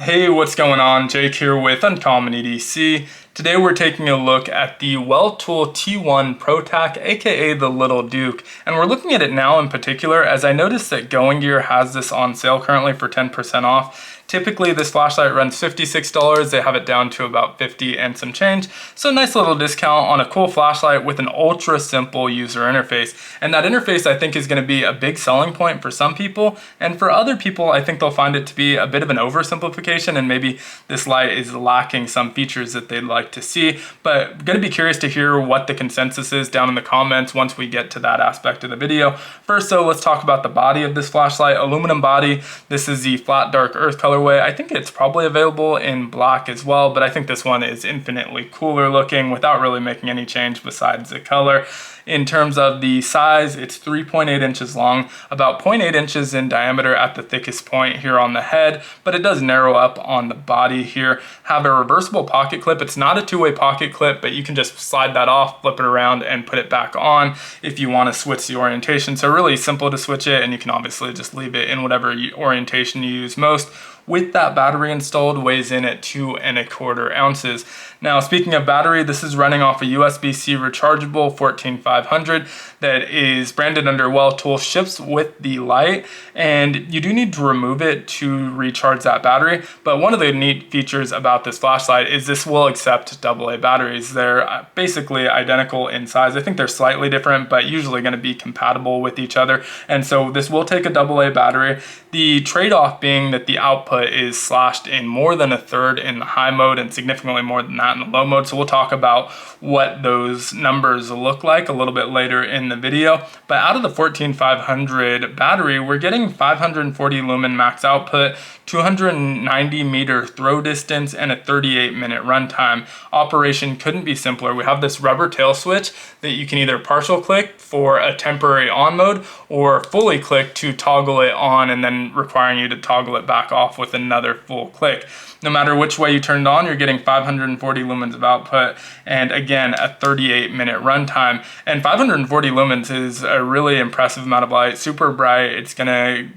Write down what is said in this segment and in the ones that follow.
Hey, what's going on? Jake here with Uncommon EDC. Today we're taking a look at the Weltool T1 Pro Tac, aka the Little Duke. And we're looking at it now in particular as I noticed that Going Gear has this on sale currently for 10% off. Typically this flashlight runs $56, they have it down to about 50 and some change. So nice little discount on a cool flashlight with an ultra simple user interface. And that interface I think is going to be a big selling point for some people. And for other people I think they'll find it to be a bit of an oversimplification and maybe this light is lacking some features that they'd like to see. But going to be curious to hear what the consensus is down in the comments once we get to that aspect of the video. First though, let's talk about the body of this flashlight. Aluminum body. This is the flat dark earth colorway. I think it's probably available in black as well, but I think this one is infinitely cooler looking without really making any change besides the color. In terms of the size, it's 3.8 inches long, about 0.8 inches in diameter at the thickest point here on the head, but it does narrow up on the body here. Have a reversible pocket clip. It's not a two-way pocket clip, but you can just slide that off, flip it around, and put it back on if you want to switch the orientation. So really simple to switch it, and you can obviously just leave it in whatever orientation you use most. With that battery installed, weighs in at 2¼ ounces. Now, speaking of battery, this is running off a USB-C Rechargeable 14500 that is branded under Weltool, ships with the light, and you do need to remove it to recharge that battery. But one of the neat features about this flashlight is this will accept AA batteries. They're basically identical in size. I think they're slightly different, but usually going to be compatible with each other. And so this will take a AA battery. The trade-off being that the output is slashed in more than a third in the high mode and significantly more than that in the low mode. So we'll talk about what those numbers look like a little bit later in the video. But out of the 14500 battery, we're getting 540 lumen max output, 290 meter throw distance, and a 38-minute runtime. Operation couldn't be simpler. We have this rubber tail switch that you can either partial click for a temporary on mode or fully click to toggle it on and then requiring you to toggle it back off with another full click. No matter which way you turn it on, you're getting 540 lumens of output and again a 38-minute runtime. And 540 lumens is a really impressive amount of light, super bright. It's gonna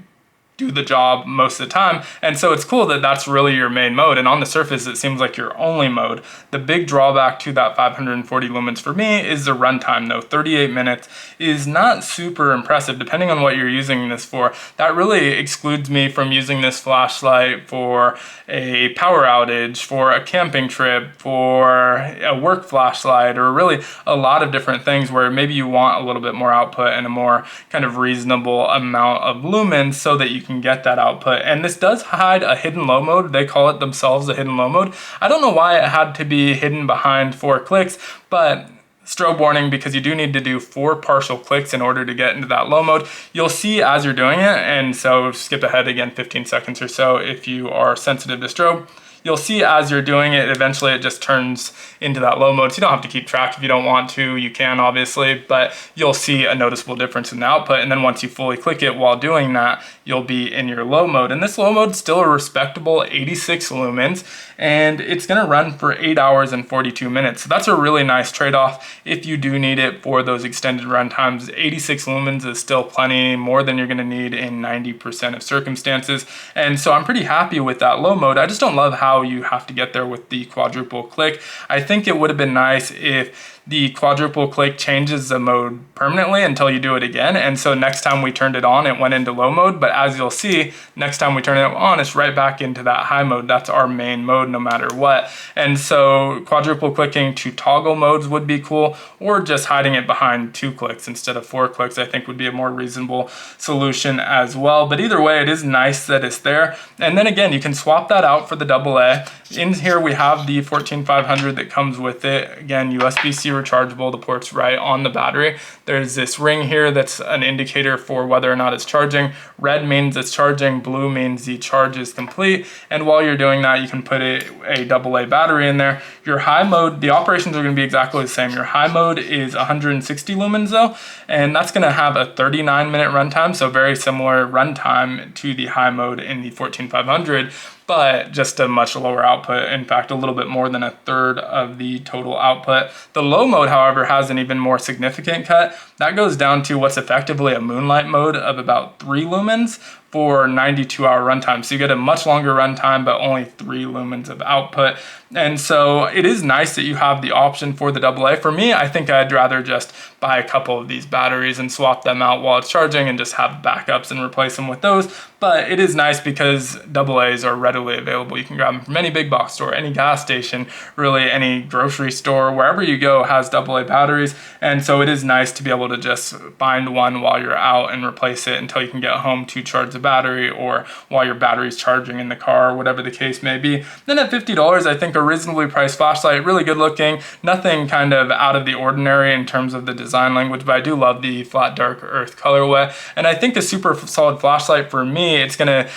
do the job most of the time, and so it's cool that that's really your main mode, and on the surface it seems like your only mode. The big drawback to that 540 lumens for me is the runtime though. 38 minutes is not super impressive depending on what you're using this for. That really excludes me from using this flashlight for a power outage, for a camping trip, for a work flashlight, or really a lot of different things where maybe you want a little bit more output and a more kind of reasonable amount of lumens so that you can get that output. And this does hide a hidden low mode. They call it themselves a hidden low mode. I don't know why it had to be hidden behind 4 clicks, but strobe warning, because you do need to do 4 partial clicks in order to get into that low mode. You'll see as you're doing it, and so skip ahead again 15 seconds or so if you are sensitive to strobe. You'll see as you're doing it, eventually it just turns into that low mode. So you don't have to keep track if you don't want to. You can obviously, but you'll see a noticeable difference in the output. And then once you fully click it while doing that, you'll be in your low mode. And this low mode is still a respectable 86 lumens, and it's gonna run for 8 hours and 42 minutes. So that's a really nice trade-off if you do need it for those extended run times. 86 lumens is still plenty, more than you're gonna need in 90% of circumstances. And so I'm pretty happy with that low mode. I just don't love how you have to get there with the quadruple click. I think it would have been nice if the quadruple click changes the mode permanently until you do it again. And so next time we turned it on, it went into low mode. But as you'll see, next time we turn it on, it's right back into that high mode. That's our main mode no matter what. And so quadruple clicking to toggle modes would be cool, or just hiding it behind 2 clicks instead of 4 clicks, I think would be a more reasonable solution as well. But either way, it is nice that it's there. And then again, you can swap that out for the AA. In here we have the 14500 that comes with it. Again, USB-C rechargeable, the port's right on the battery. There's this ring here that's an indicator for whether or not it's charging. Red means it's charging, blue means the charge is complete. And while you're doing that, you can put a AA battery in there. Your high mode, the operations are gonna be exactly the same. Your high mode is 160 lumens though, and that's gonna have a 39-minute runtime, so very similar runtime to the high mode in the 14500. but just a much lower output. In fact, a little bit more than a third of the total output. The low mode, however, has an even more significant cut. That goes down to what's effectively a moonlight mode of about 3 lumens, for 92-hour runtime. So you get a much longer runtime, but only 3 lumens of output. And so it is nice that you have the option for the AA. For me, I think I'd rather just buy a couple of these batteries and swap them out while it's charging and just have backups and replace them with those. But it is nice because AA's are readily available. You can grab them from any big box store, any gas station, really any grocery store, wherever you go has AA batteries. And so it is nice to be able to just find one while you're out and replace it until you can get home to charge the battery, or while your battery's charging in the car, whatever the case may be. Then at $50, I think a reasonably priced flashlight, really good looking, nothing kind of out of the ordinary in terms of the design language, but I do love the flat dark earth colorway. And I think a super solid flashlight for me, it's gonna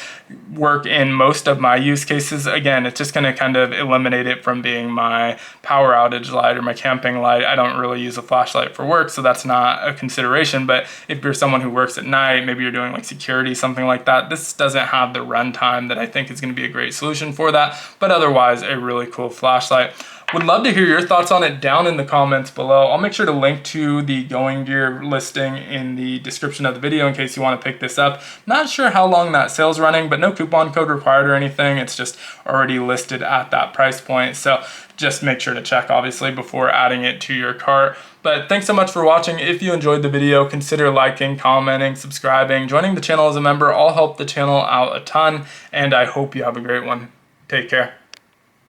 work in most of my use cases. Again, it's just gonna kind of eliminate it from being my power outage light or my camping light. I don't really use a flashlight for work, so that's not a consideration. But if you're someone who works at night, maybe you're doing like security, something like that, this doesn't have the runtime that I think is gonna be a great solution for that. But otherwise, a really cool flashlight. Would love to hear your thoughts on it down in the comments below. I'll make sure to link to the Going Gear listing in the description of the video in case you want to pick this up. Not sure how long that sale's running, but no coupon code required or anything. It's just already listed at that price point. So just make sure to check, obviously, before adding it to your cart. But thanks so much for watching. If you enjoyed the video, consider liking, commenting, subscribing, joining the channel as a member. All help the channel out a ton, and I hope you have a great one. Take care.